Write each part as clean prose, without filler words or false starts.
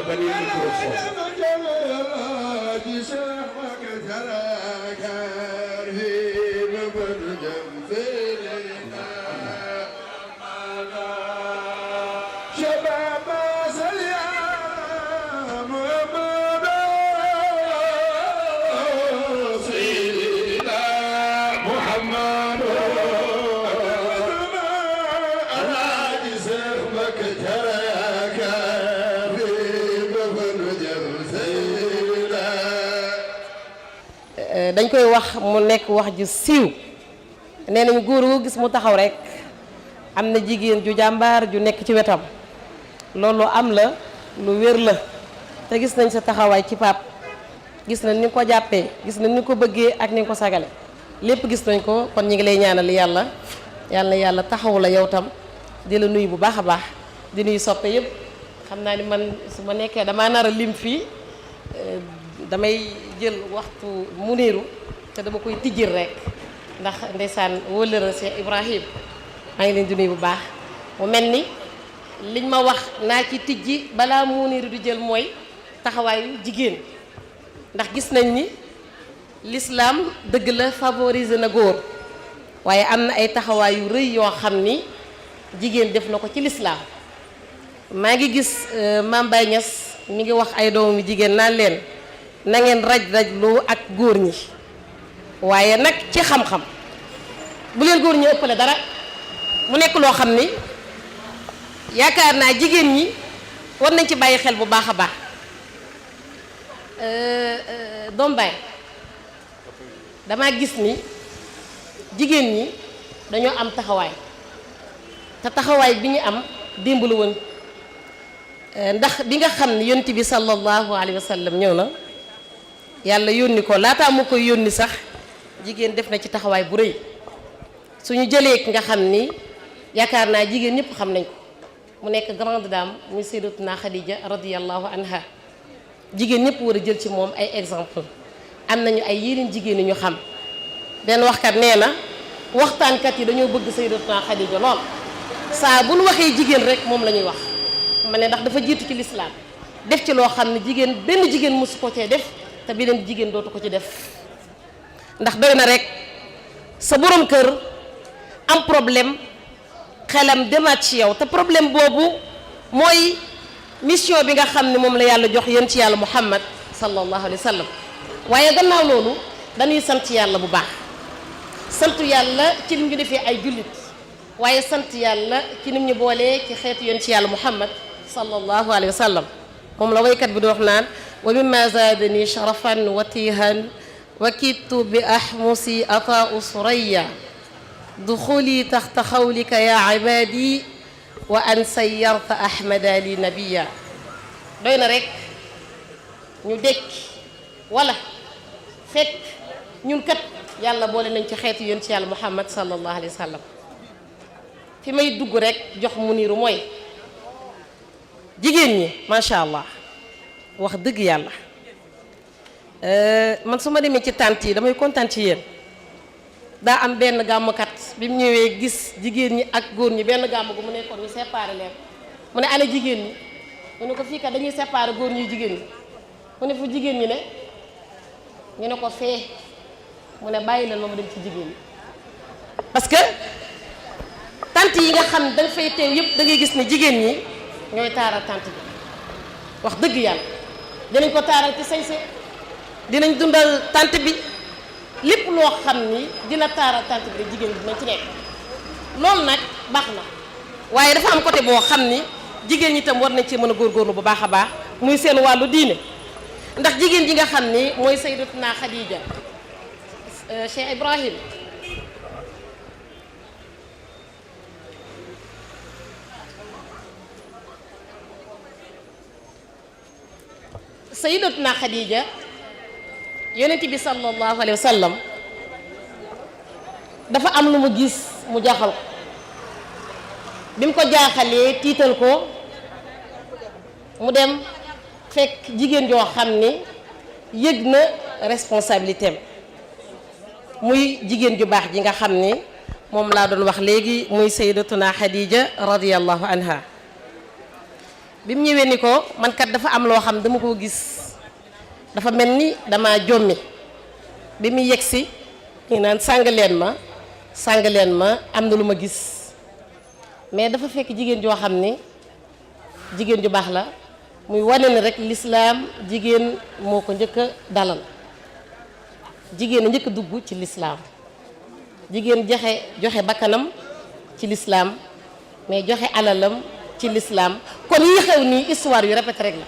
beneen microphone. dañ koy wax mu nekk wax ju siiw nee nañ góor woo gis mu taxaw rek am na jigéen ju jàmbaar ju nekk ci wetam loolu am la lu wér la te gis nañ sa taxawaay ci pap gis nañ ni ko jàppee gis nañ ni ko bëggee ak ni ko sagale lépp gis nañ ko kon ñu ngi lay ñaanal yàlla yàlla taxaw la yow tam di la nuyu bu baax a baax di nuyu soppe yëpp xam naa ni man su ma nekkee damaa nar a lim fii damay jël waxtu Muniru te dama koy tijjil rek ndax ndeysaan wóllëra Cheikh Ibrahim maa ngi leen di nuyu bu baax mu mel ni liñ ma wax naa ci tijji balaa Muniru di jël mooy taxawaayu jigéen ndax gis nañ ni l'islam dëgg la favoriser na góor waaye am na ay taxawaay yu rëy yoo xam ni jigéen def na ko ci l'islam maa ngi gis Mame Baye Niass mi ngi wax ay doomu jigéen naan leen na ngeen raj lu ak góor ñi waaye nag ci xam-xam bu leen góor ñi ëppale dara mu nekk loo xam ni yaakaar naa jigéen ñi war nañ ci bàyyi xel bu baax a baax doom baay dama gis ni jigéen ñi dañoo am taxawaay te taxawaay bi ñu am démb la woon ndax bi nga xam ni yonent bi sallallahu alayhi wa sallam ñëw na yàlla yónni ko laataa mu koy yónni sax jigéen def na ci taxawaay bu rëy suñu jëlee nga xam ni yaakaar naa jigéen ñëpp xam nañ ko mu nekk grande dame muy sayyidatuna Khadija radiyallahu anha jigéen ñëpp war a jël ci moom ay exemple am nañu ay yeneen jigéen ñu xam benn waxkat nee na waxtaankat yi dañoo bëgg sayyidatuna Khadija lool saa bu nu waxee jigéen rek moom la ñuy wax ma ne ndax dafa jiitu ci lislaam def ci loo xam ne jigéen benn jigéen mosu ko cee def te beneen jigéen dootu ko ci def ndax doy na rek sa borom kër am problème xelam demaat ci yow te problème boobu mooy mission bi nga xam ne moom la yàlla jox yéen ci yàlla Muhammad sallallahu alayhi wa sallam waaye gannaaw loolu dañuy sant yàlla bu baax sant yàlla ci lim ñu defee ay jullit waaye sant yàlla ci nim ñu boolee ci xeetu yéen ci yàlla Muhammad sallallahu alayhi wa sallam moom la waykat bi di wax naan wa mimma zaadani sharafan wa tihan wa kittu bi ahmusi ataau suraya duxuli taxta xawlika ya ibadi wa an sayyarta ahmada li nabiya doy na rek ñu dekki wala fekk ñun kat yàlla boole nañ ci xeetu yéen ci yàlla Muhammad sallallahu alayhi wa sallam fi may dugg rek jox Muniru mooy jigéen ñi macha allah wax dëgg yàlla man su ma demee ci tànt yi damay kontaan ci yéen daa am benn gàmmkat bi mu ñëwee gis jigéen ñi ak góor ñi benn gàmm gu mu nekkoon ñu séparé leen mu ne ana jigéen ñi mu ne ko fii kat dañuy séparé góor ñi jigéen ñi mu ne fu jigéen ñi ne ñu ne ko fee mu ne bàyyi leen ma dem ci jigéen ñi parce que tant yi nga xam ne danga fay teew yëpp da ngay gis ne jigéen ñi ñooy taaral tant bi wax dëgg yàlla dinañ ko taaral ci sañse dinañ dundal tant bi lépp loo xam ni dina taaral tant bi rek jigéen ñi dinañ ci nekk loolu nag baax na waaye dafa am côté boo xam ni jigéen ñi itam war nañ ci mën a góorgóorlu bu baax a baax muy seen wàllu diine ndax jigéen ji nga xam ni mooy sayyidatuna Khadija Cheikh Ibrahim sayyidatuna Khadija yonent bi sallallahu alayhi wa sallam dafa am lu mu gis mu jaaxal ko bi mu ko jaaxalee tiital ko mu dem fekk jigéen joo xam ni yëg na responsabilité am muy jigéen ju baax ji nga xam ni moom laa doon wax léegi muy sayyidatuna Khadija radiyallahu anha bi mu ñëwee ni ko man kat dafa am loo xam dama koo gis dafa mel ni dama jommi bi mu yegsi ñu naan sàng leen ma am na lu ma gis mais dafa fekk jigéen joo xam ni jigéen ju baax la muy wane ni rek lislaam jigéen moo ko njëkk a dalal jigéen a njëkk a dugg ci lislaam jigéen joxe bakkanam ci lislaam mais joxe alalam ci lislaam kon yi xew nii histoire yu répété rek la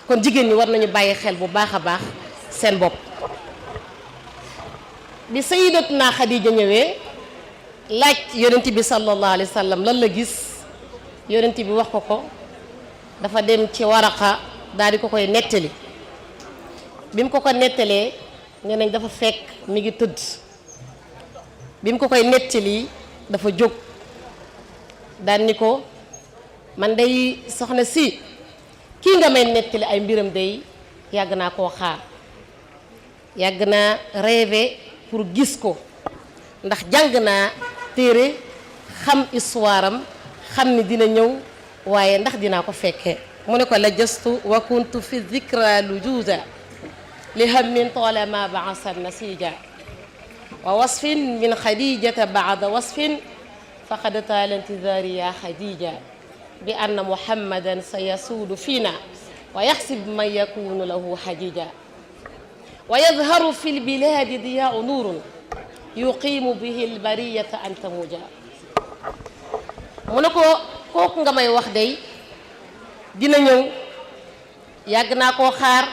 kon jigéen ñi war nañu bàyyi xel bu baax a baax seen bopp bi sayyidatuna Xadija ñëwee laaj yonent bi sallallahu alayhi wa sallam lan la gis yonent bi wax ko dafa dem ci Waraqa daal di ko koy nettali bi mu ko nettalee nee nañ dafa fekk mi ngi tëdd bi mu ko koy nettali dafa jóg daan ni ko man day soxna si kii nga may nettali ay mbiram day yàgg naa koo xaar yàgg naa rêvé pour gis ko ndax jàng naa téere xam histoire am xam ni dina ñëw waaye ndax dinaa ko fekkee mu ne ko la jëstu wa kuntu fi dhikra lujuda li hammin tolama baasa nasija wa wasfin min xadijata baada wasfin faqad taala intidaari ya xadija bi anna muhammadan sa yasuudu fiina wa yaxsib man yakunu lahu xajija wa yadharu fi lbiladi diyaau nuurun yuqiimu bihi lbariyata an tamuja mu ne ko kooku nga may wax day dina ñëw yàgg naa koo xaar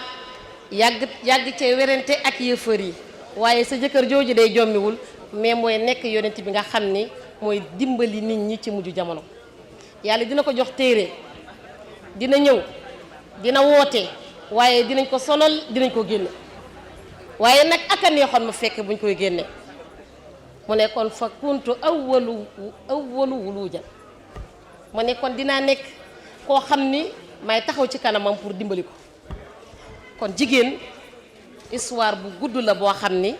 yàgg cee werante ak yëfër yi waaye sa jëkkër jooju day jommiwul mais mooy nekk yonent bi nga xam ni mooy dimbali nit ñi ci mujj jamono yàlla dina ko jox téere dina ñëw dina woote waaye dinañ ko sonal dinañ ko génne waaye nag aka neexoon ma fekk buñ koy génne mu ne kon fa kuntu awwalu wuluja mu ne kon dinaa nekk koo xam ni may taxaw ci kanamam pour dimbali ko kon jigéen histoire bu gudd la boo xam ni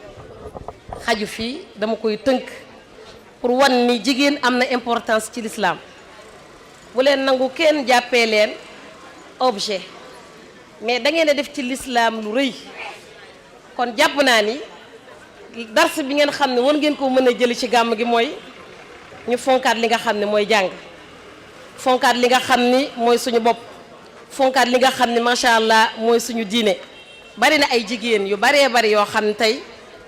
xaju fii dama koy tënk pour wan ni jigéen am na importance ci l'islam bu leen nangu kenn jàppee leen objet mais da ngeen a def ci l'islam lu rëy kon jàpp naa ni dars bi ngeen xam ne war ngeen ko mën a jëli ci gàmm gi mooy ñu fonkaat li nga xam ne mooy jàng fonkaat li nga xam ni mooy suñu bopp fonkaat li nga xam ne macha allah mooy suñu diine bari na ay jigéen yu baree bari yoo xam ne tey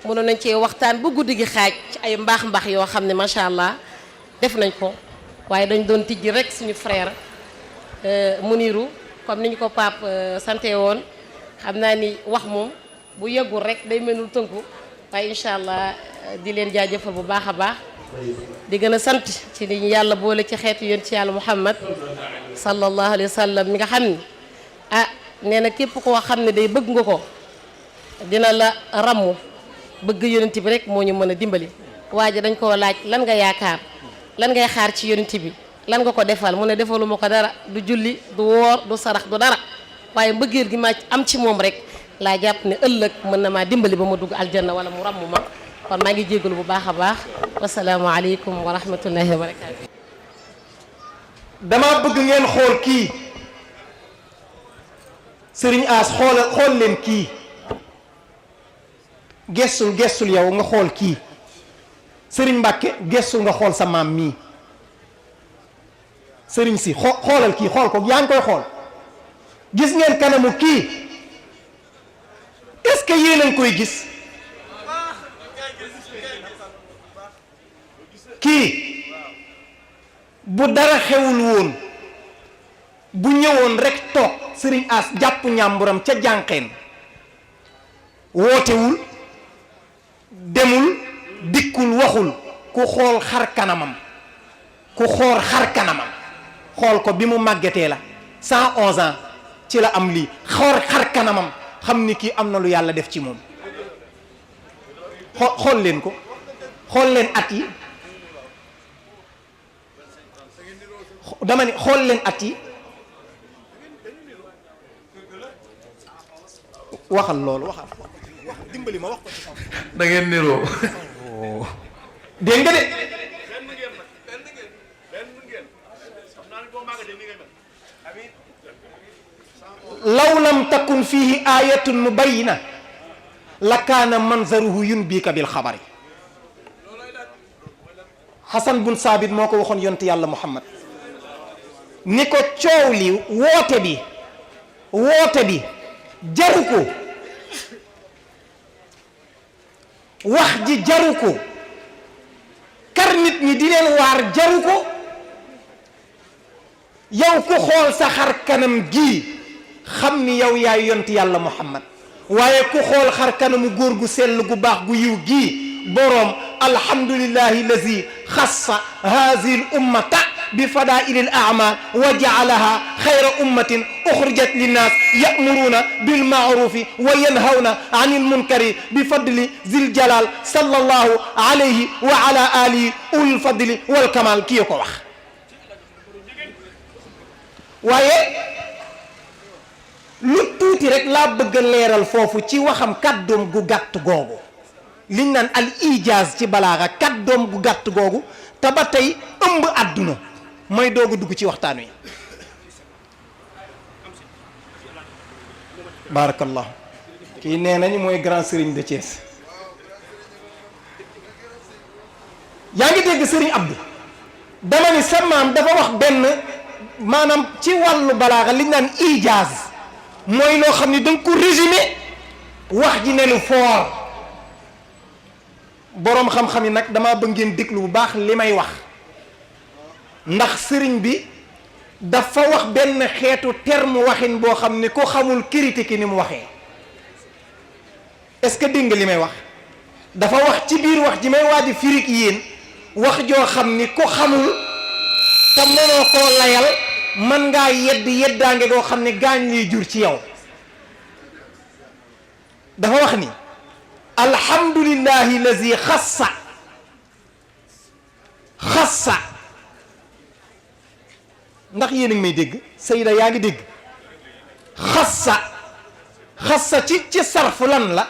mënoon nañ cee waxtaan bu guddi gi xaaj ci ay mbaax yoo xam ne macha allah def nañ ko waaye dañ doon tijji rek suñu frère Muniru comme ni ñu ko Pape santé woon xam naa ni wax moom bu yeggul rek day mënul tënku waaye incha allah di leen jaajëfal bu baax a baax di gën a sant ci li ñu yàlla boole ci xeetu yoon ci yàlla Muhammad sallallahu alayhi wa sallam mi nga xam ni nee na képp koo xam ne day bëgg nga ko dina la ràmmu bëgg yonent bi rek moo ñu mën a dimbali waa ji dañ koo laaj lan nga yaakaar lan ngay xaar ci yonent bi lan nga ko defal mu ne defaluma ko dara du julli du woor du sarax du dara waaye mbëggeel gi ma am ci moom rek laa jàpp ne ëllëg mën na maa dimbali ba ma dugg aljanna wala mu ràmm ma kon maa ngi jégalu bu baax a baax wasalaamualeykum wa rahmatullahi wa barakaatu. dama bëgg ngeen xool kii sëriñ As xool leen kii gestul yow nga xool kii sëriñ Mbàkke gestul nga xool sa maam mii sëriñ si xoolal kii xool ko yaa ngi koy xool gis ngeen kanamu kii est-ce que yéen a ngi koy gis kii bu dara xewul woon bu ñëwoon rek toog sëriñ As jàpp ñàmburam ca jànqeen wootewul demul dikkul waxul ku xool xar kanamam xool ko bi mu màggetee la 111 ans ci la am lii xool xar kanamam xam ni kii am na lu yàlla def ci moom xool leen ko xool leen at yi dama ni xool leen at yi waxal loolu waxal dimbali ma wax ko ci kaw da ngeen niroo dégg nga de law lam takun fihi ayatun mubayyina la kaana manzaruhu yunbika bil xabari. Xasan bun Saabit moo ko waxoon yonent yàlla Muhammad ni ko coow li woote bi jaru ko, wax ji jaru ko, kar nit ñi di leen waar jaru ko. yow ku xool sa xar kanam gii xam ni yow yaay yonent yàlla Muhammad, waaye ku xool xar kanamu góor gu sell gu baax gu yiw gii boroom alhamdulillahi lazi xassa hazihi l ummata bi fadaili l amal wa jaalaha xayra ummatin uxrijat linnas yamuruuna bilmaarufi wa yanhawna an ilmunkari bi fadli zil jalal sallallahu alayhi wa ala alihi ulul fadli wal kamal kii ko wax. waaye lu tuuti rek laa bëgg a leeral foofu ci waxam kàddoom gu gàtt googu liñ naan al ijaaz ci balaaxa, kàddoom gu gàtt googu te ba tey ëmb àdduna mooy doogu dugg ci waxtaan wi. barakallah kii nee nañu mooy grand sëriñ de Thiès. yaa ngi dégg sëriñ Abdou dama ni sa maam dafa wax benn maanaam ci wàllu balaaxa liñ naan ijaaz mooy loo xam ni danga ko résumé wax ji ne lu foor. boroom xam-xam yi nag dama bëgg ngeen déglu bu baax li may wax, ndax sëriñ bi dafa wax benn xeetu terme waxin boo xam ni ko xamul critique ni mu waxee. est-ce que dégg nga li may wax? dafa wax ci biir wax ji may waaj firig yéen wax joo xam ni ko xamul te mënoo koo layal mën ngaa yeddaange goo xam ne gaañ liy jur ci yow. dafa wax ni alhamdulillahi lazi xassa ndax yéen a ngi may dégg Sayda yaa ngi dégg xassa ci sarfu lan la,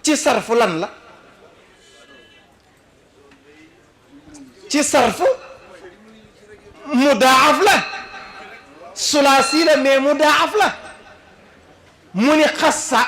ci sarfu lan la, ci sarfu mudaaf la, sulaasi la mais mudaaf la. mu ni xassa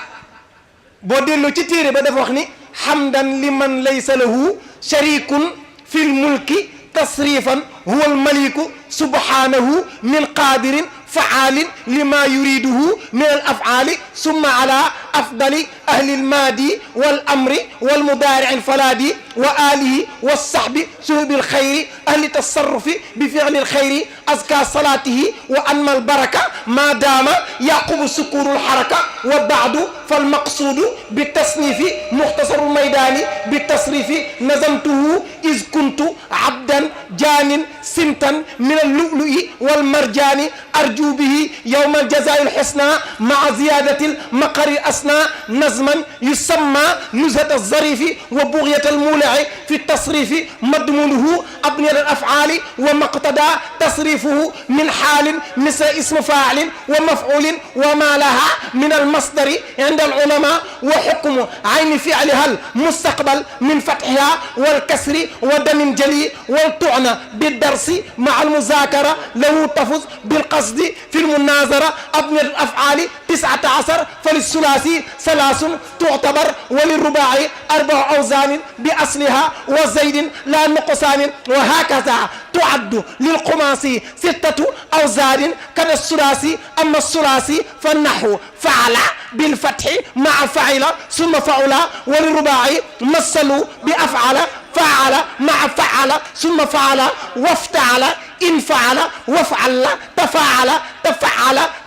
boo delloo ci téere ba dafa wax ni xamdan liman laysa lahu sharikun fi l mulki tasrifan huwa al maliku subhanahu min qadirin فعال لما يريده من الأفعال ثم على أفضل أهل المادي والأمر والمضارع الفلادي وآله والصحب سهب الخير أهل التصرف بفعل الخير أزكى صلاته وأنمى البركة ما دام يعقب سكور الحركة. وبعد فالمقصود بالتصنيف مختصر الميدان بالتصريف نظمته إذ كنت عبدا جان سمتا من اللؤلؤ والمرجان أرجو به يوم الجزاء الحسنى مع زيادة المقر الأسنى نظما يسمى نزهة الظريف وبغية المولع في التصريف مضمونه أبنية الأفعال ومقتضى تصريفه من حال مثل اسم فاعل ومفعول وما لها من المصدر عند العلماء وحكم عين فعلها المستقبل من فتحها والكسر ودم جلي والطعنة بالدرس مع المذاكرة له تفوز بالقصد في المناظرة أبنية الأفعال 19 فللثلاثي 3 تعتبر وللرباعي 4 أوزان بأصلها وزيد لا نقصان وهكذا تعد للخماسي 6 أوزان كذا الثلاثي. أما الثلاثي فالنحو فعل بالفتح مع فعل ثم فعل وللرباعي مثلوا بأفعل فعل مع فعل ثم فعل وافتعل إن فعل وفعل تفاعل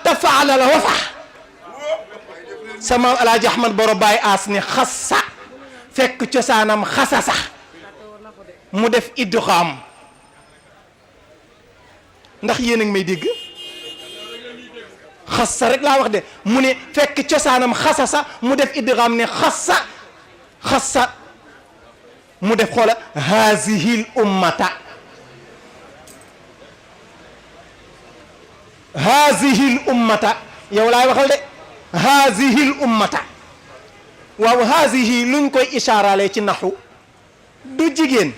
تفعل وفع. sama Alaaji Ahmad Boro Baay As ni xassa fekk cosaanam xasa sax mu def idgham. ndax yéen a ngi may dégg? xassa rek laa wax de mu ne fekk cosaanam xasa sax mu def idgham ne xassa mu def xoola haazihil ummata haazihil ummata yow laay waxal de haazihil ummata. waaw haazihi luñ koy ishaaraale ci naxu du jigéen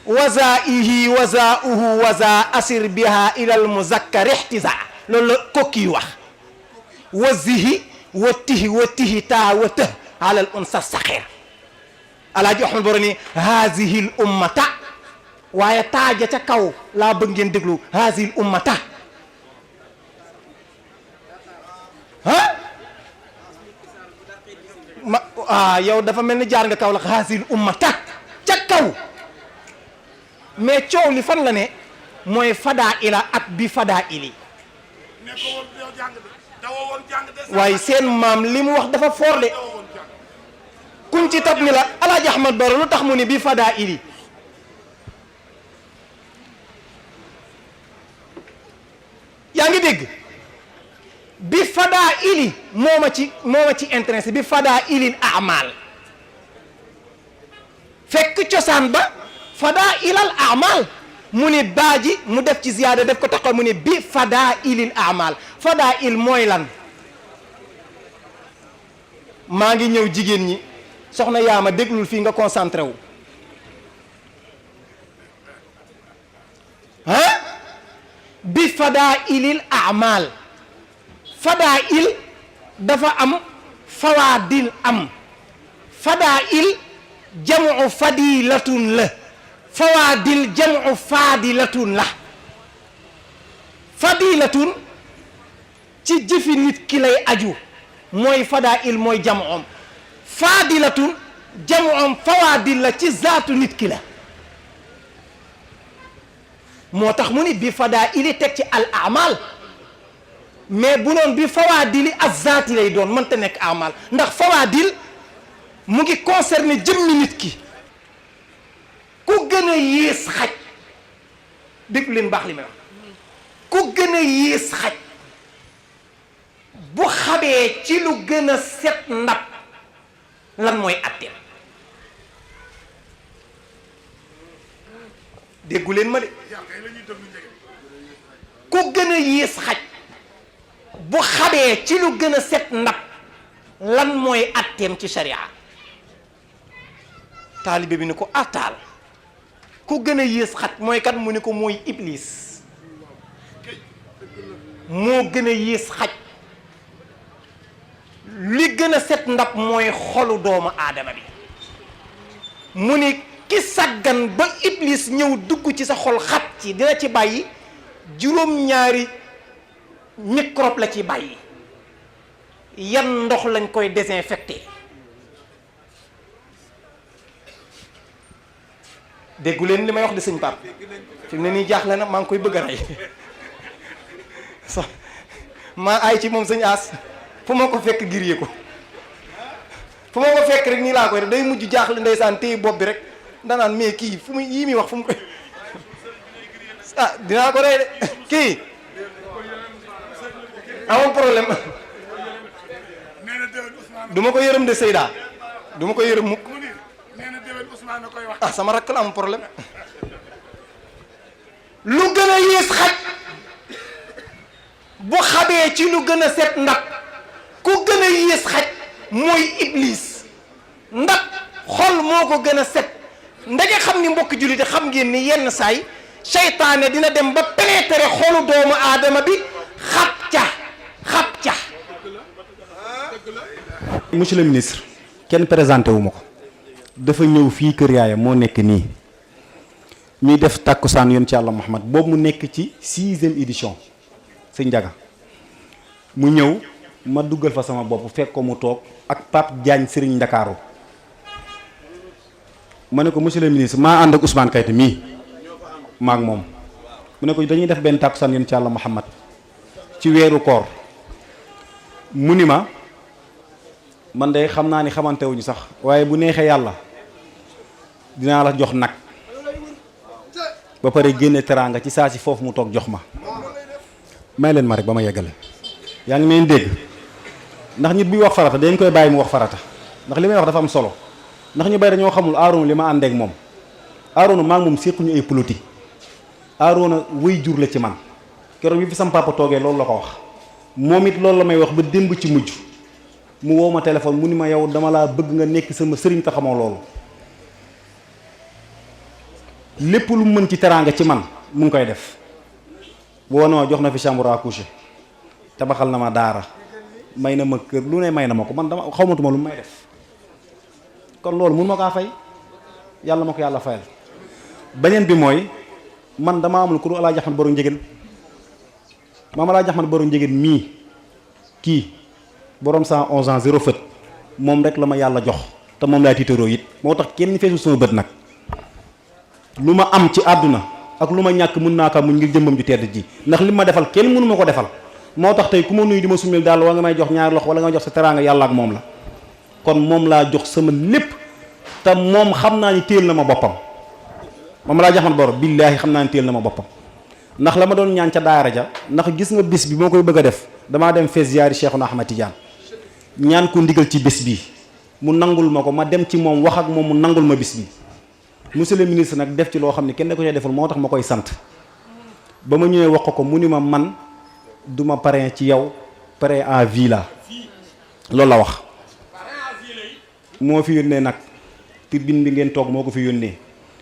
wazaihi wazauhu waza asir biha ilal muzakkar ihtiza loolu la kokki wax wazihi watihi taa wa tëh alal unsa saxir alaaji Ahmad Baro ni hazihi l ummata waaye taaja ca kaw laa bëgg ngeen déglu hazihi l ummata yow dafa mel ni jaar nga kaw la hazihi l ummata ca kaw mais coow li fan la ne mooy fadaa ila ak bi fadaa ili waaye seen maam li mu wax dafa foor de kuñ ci tab ni la alaaji Ahmad Baro lu tax mu ni bi fadaa ili yaa ngi dégg bi fadaa ili moo ma ci intéressé bi fadaa ilil amal fekk cosaan ba fadaa ilal amal mu ni baaji mu def ci ziyaada def ko taxaw mu ni bi fadaa ilil amal fadaa il mooy lan maa ngi ñëw jigéen ñi soxna yaama déglul fii nga concentré wu bi fadaa ilil amal fadaa il dafa am fawaadil am fadaa il jamu fadilatun la fawaadil jamu faadilatun la fadilatun ci jëfi nit ki lay aju mooy fadaa il mooy jamuam faadilatun jamuam fawaadil la ci zaatu nit ki la moo tax mu ni bi fadaa ili teg ci al amal mais bu noon bi fawaadili ak zaati lay doon mënta nekk amal ndax fawaadil mu ngi concerné jëmmi nit ki ku gën a yées xaj déglu leen baax li may wax ku gën a yées xaj bu xamee ci lu gën a set ndab lan mooy atteem déggu leen ma de ku gën a yées xaj bu xamee ci lu gën a set ndab lan mooy atteem ci sharia taalibe bi ni ko ataal ku gën a yées xaj mooy kat mu ni ko mooy iblis moo gën a yées xaj li gën a set ndab mooy xolu doomu aadama bi mu ni ki saggan ba iblis ñëw dugg ci sa xol xat ci dina ci bàyyi juróom-ñaari microbe la ci bàyyi yan ndox lañ koy désinfecté déggu leen li may wax de sëñ Pape fi mu ne nii jaaxle na maa ngi koy bëgg a rey sax maa ay ci moom sëñ As fu ma ko fekk giriyee ko fu ma ko fekk rek nii laa koy def day mujj jaaxle ndeysaan téye bopp bi rek danaan mais kii fu mu yii muy wax fu mu koy dinaa ko rey de kii amul problème du ma ko yërëm de Seyda du ma ko yërëm mukk sama rakk la amul problème lu gën a yées xaj bu xamee ci lu gën a set ndab ku gën a yées xaj mooy iblis ndab xol moo ko gën a set ndege xam ni mbokk jullit xam ngeen ni yenn saay seytaane dina dem ba pénétrer xolu doomu aadama bi xab ca monsieur le ministre kenn présenté wu ma ko dafa ñëw fii kër yaayam moo nekk nii ñuy def tàkkusaan yoon ci Yàlla Muhammad boobu mu nekk ci 6e édition sëñ Njaga mu ñëw ma duggal fa sama bopp fekk ko mu toog ak Pape Diagne Serigne Ndakaaru ma ne ko monsieur le ministre maa ànd ak Ousmane Kayte mii maak moom mu ne ko dañuy def benn tàkkusaan yoon ci Yàlla Muhammad ci weeru koor mu ni ma man de xam naa ni xamante wuñu sax waaye bu neexee yàlla dinaa la jox nag ba pare génne teraanga ci saa si foofu mu toog jox ma may leen ma rek ba ma yeggale yaa ngi may dégg ndax nit buy wax farata dañ koy bàyyi mu wax farata ndax li may wax dafa am solo ndax ñu bari dañoo xamul Arouna li ma àndeek moom Arouna maa ngi moom séquñu ay politique Arouna wëy jur la ci man keroog bi fi sam papa toogee loolu la ko wax moom it loolu la may wax ba démb ci mujj mu woo ma téléphone mu ni ma yow dama laa bëgg nga nekk sama sëriñ te xamoo loolu lépp lu mën ci teraanga ci man mu ngi koy def. woo na ma jox na fi chambre à coucher tabaxal na ma daara may na ma kër lu ne may na ma ko man dama xawmatuma lu may def kon loolu mun ma kaa fay yàlla ma ko yàlla fayal. beneen bi mooy man dama amul ku Alaaji Ahmad Baro Njëgeen maam Alaaji Ahmad Baro Njëgeen mii kii borom 111 ans 0 fët moom rek la ma yàlla jox te moom laay tiitaroo it moo tax kenn feesul sama bët nag lu ma am ci àdduna ak lu ma ñàkk mën naa ko muñ ngir jëmmam ju tedd ji ndax li ma defal kenn mënu ma ko defal moo tax tey ku ma nuyu di ma sumil daal wala nga may jox ñaari loxo wala nga may jox sa teraanga yàlla ak moom la kon moom laa jox sama lépp te moom xam naa ni téel na ma boppam moom laa jaxmat bor billaahi xam naa ni téel na ma boppam ndax la ma doon ñaan ca daara ja ndax gis nga bis bi moo koy bëgg a def damaa dem fees ziyaari Cheikhuna Ahmad Tidiane ñaan ko ndigal ci bés bi mu nangul ma ko ma dem ci moom wax ak moom mu nangul ma bis bi monsieur le ministre nag def ci loo xam ne kenn ko cee deful moo tax ma koy sant ba ma ñëwee wax ko mu ni ma man duma parrain ci yow parrain en vie la loolu la wax moo fi yónnee nag tribune bi ngeen toog moo ko fi yónnee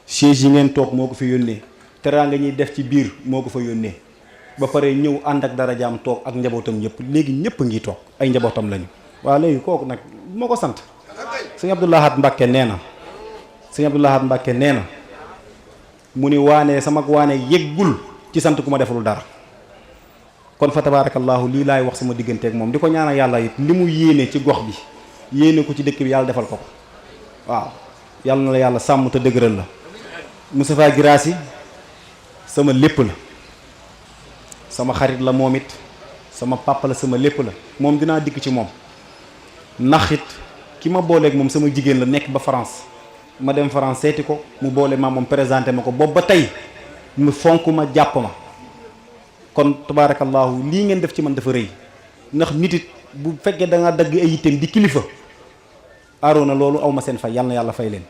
chaise yi ngeen toog moo ko fi yónnee teraanga ñuy def ci biir moo ko fa yónnee ba pare ñëw ànd ak darajaam toog ak njabootam ñëpp léegi ñëpp a ngi toog ay njabootam lañu waaw léegi kooku nag moo ko sant sëñ Abdou Lahad Mbacké nee na sëñ Abdou Lahad Mbacké nee na mu ni waane sama waane yeggul ci sant ku ma defalul dara kon fa tabaarakallaahu lii laay wax sama digganteeg moom di ko ñaanal yàlla it li mu yéene ci gox bi yéene ko ci dëkk bi yàlla defal ko ko waaw yàlla na la yàlla sàmm te dëgëral la Moustapha Guirassy sama lépp la sama xarit la moom it sama papa la sama lépp la moom dinaa dikk ci moom ndax it ki ma booleeg moom sama jigéen la nekk ba France ma dem France seeti ko mu boole ma moom présenté ma ko boobu ba tey mu fonk ma jàpp ma kon tabaarakallaahu lii ngeen def ci man dafa rëy ndax nit it bu fekkee da nga dagg ay yitteem di kilifa aaroona loolu aw ma seen fay yàlla na yàlla fay leen.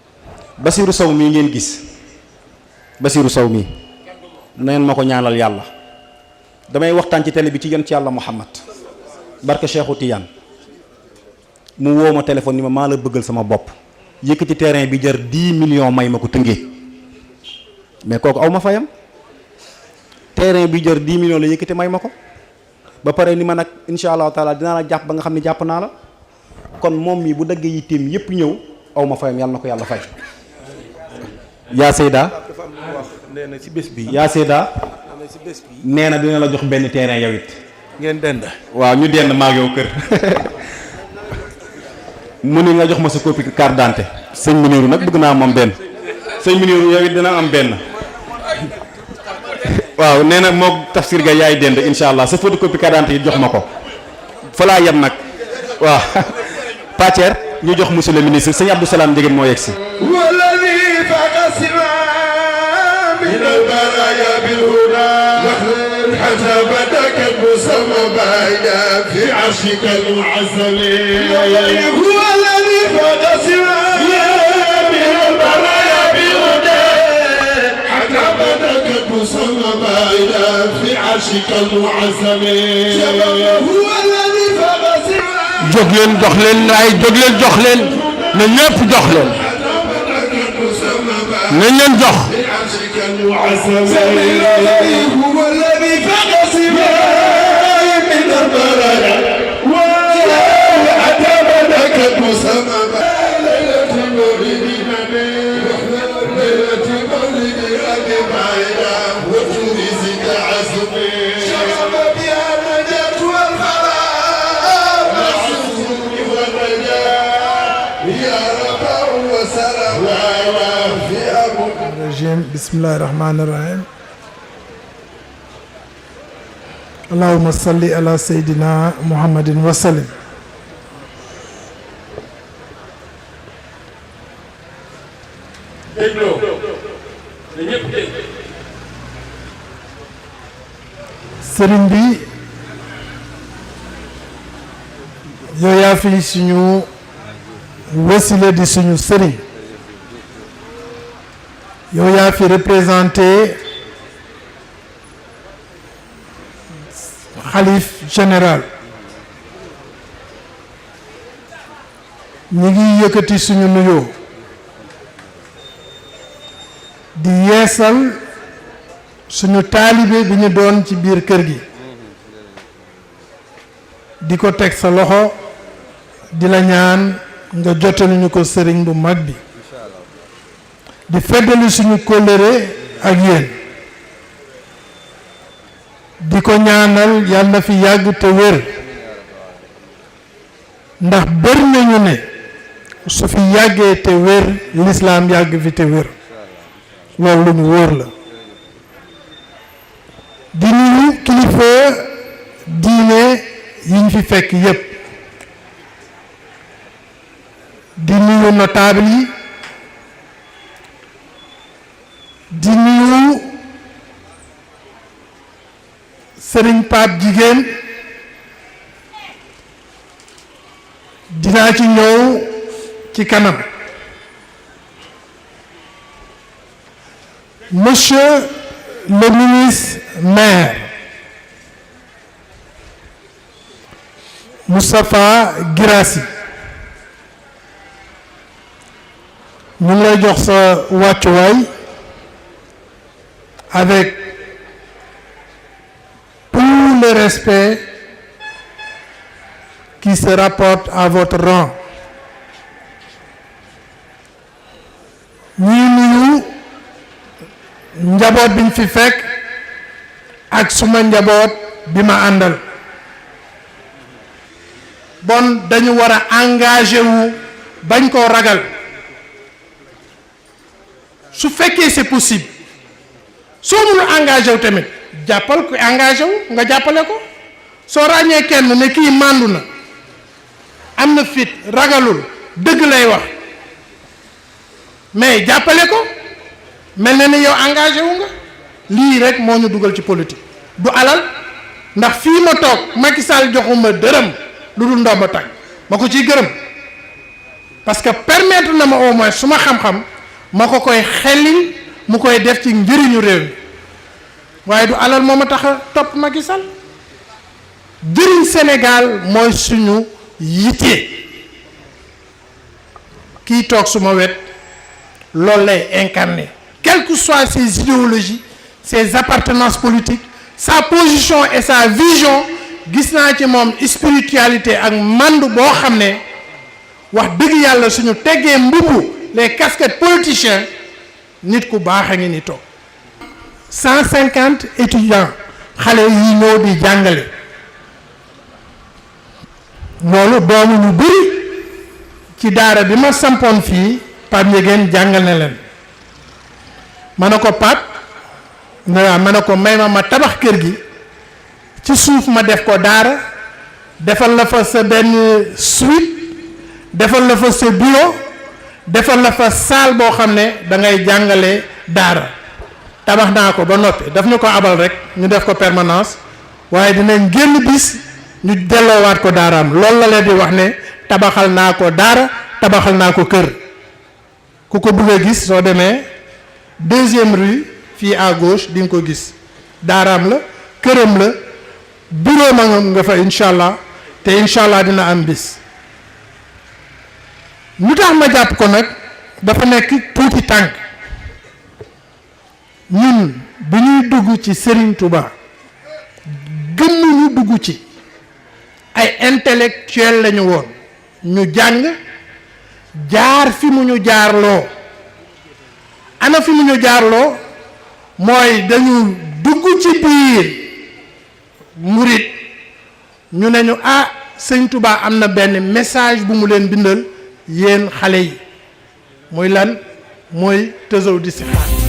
Basirou Sow mii ngeen gis Basirou Sow mii na ngeen ma ko ñaanal yàlla damay waxtaan ci télé bi ci yonent ci yàlla Muhammad barke Cheikhou Tidiane mu woo ma téléphone ni ma maa la bëggal sama bopp yëkkati terrain bi jar 10 millions may ma ko Tëngéej mais kooku aw ma fayam terrain bi jar 10 millions la yëkkati may ma ko ba pare ni ma nag incha allahu taala dinaa la jàpp ba nga xam ne jàpp naa la kon moom mii bu daggee yitteem yépp ñëw aw ma fayam yàlla na ko yàlla fay. yaa Seyda nee na ci bés bi yaa Seyda ci bés bi nee na dina la jox benn terrain yow it. ngeen dend. waaw ñu dend maag yow kër mu ni nga jox ma sa copie carte d'identité sëñ Muniru nag bëgg naa moom benn sëñ Muniru yow it dina am benn waaw nee na moo tafsir ga yaay dend insha allah sa photocopie carte d'identité yi jox ma ko fa laa yem nag waaw Pathier ñu jox monsieur le ministre sëñ Abdou Salam Ndiéguène moo yegg si حسبتك المسمى بايا في عرشك المعزم هو الذي فوق سواه من البرايا بهدى حسبتك المسمى بايا في عرشك المعزم هو الذي فوق سواه jóg leen jox leen ay jóg leen jox leen na ñëpp jox leen nañ leen jox هو الذي فوق سواه من البرايا وحسبتك المسمى ليلة مولد النبي ليلة مولد أبي بايا وتورزك عزمي شرب بها النجاة والفلاح والعزم والنجاة يا رفع وسلام في أبو الرجيم بسم الله الرحمن الرحيم اللهم صل على سيدنا محمد وسلم sëriñ bi yow yaa fi suñu wasile di suñu sëriñ yow yaa fi représenté xalif général ñu ngi yëkkati suñu nuyoo di yeesal suñu taalibe bi ñu doon ci biir kër gi di ko teg sa loxo di la ñaan nga jottali ñu ko sëriñ bu mag bi di feddali suñu kóllëre ak yéen di ko ñaanal yàlla na fi yàgg te wér ndax bëri nañu ne su fi yàggee te wér lislaam yàgg fi te wér loolu lu ñu wóor la di nuyu kilifa diine yiñ fi fekk yépp di nuyu notable yi di nuyu Sëriñ Pape Jigéen dinaa ci ñëw ci kanam monsieur le ministre maire Moustapha Guirassy ñu ngi lay jox sa wàccuwaay avec tout le respect qui se rapporte à votre rang ñuy nuyu njaboot biñ fi fekk ak suma njaboot bi ma àndal bon dañu war a engagé wu bañ koo ragal su fekkee c'est possible soo mënul engagé wu tamit jàppal ko engagé wu nga jàppale ko soo ràññee kenn ne kii màndu na am na fit ragalul dëgg lay wax mais jàppale ko mel na ni yow engagé wu nga lii rek moo ñu dugal ci politique du alal ndax fii ma toog Macky Sall joxuma dërëm lu dul ndomba tànk ma ko ciy gërëm parce que permettre na ma au moins su ma xam-xam ma ko koy xelli mu koy def ci njëriñu réew mi waaye du alal moo ma tax a topp Macky Sall jëriñ Sénégal mooy suñu yitte kii toog suma wet loolu lay incarné quelles que soient ses idéologies ses appartenances politiques sa position et sa vision gis naa ci moom spiritualité ak mandu boo xam ne wax dëgg yàlla suñu teggee mbubu les casquettes politiciens nit ku baax a ngi ni toog 150 étudiants xale yi ñëw di jàngale loolu doomu ñu bëri ci daara bi ma sampoon fii Pape Ndiéguène jàngal na leen ma ne ko Pape ma ne ko may ma tabax kër gi ci suuf ma def ko daara defal la fa sa benn suite defal la fa sa bureau defal la fa salle boo xam ne da ngay jàngale daara tabax naa ko ba noppi daf ñu ko abal rek ñu def ko permanence waaye dinañ génn bis ñu delloowaat ko daaraam loolu la leen di wax ne tabaxal naa ko daara tabaxal naa ko kër ku ko bëgg a gis soo demee 2e rue fii à gauche di nga ko gis daaraam la këram la bureau ma nga fa incha allah te incha allah dina am bis lu tax ma jàpp ko nag dafa nekk tuuti tànk ñun bu ñuy dugg ci Serigne Touba gëmmuñu dugg ci ay intellectuel lañu woon ñu jàng jaar fi mu ñu jaarloo ana fi mu ñu jaarloo mooy dañu dugg ci biir murit ñu ne ñu Sëñ Touba am na benn message bu mu leen bindal yéen xale yi muy lan mooy tësaw di si xaar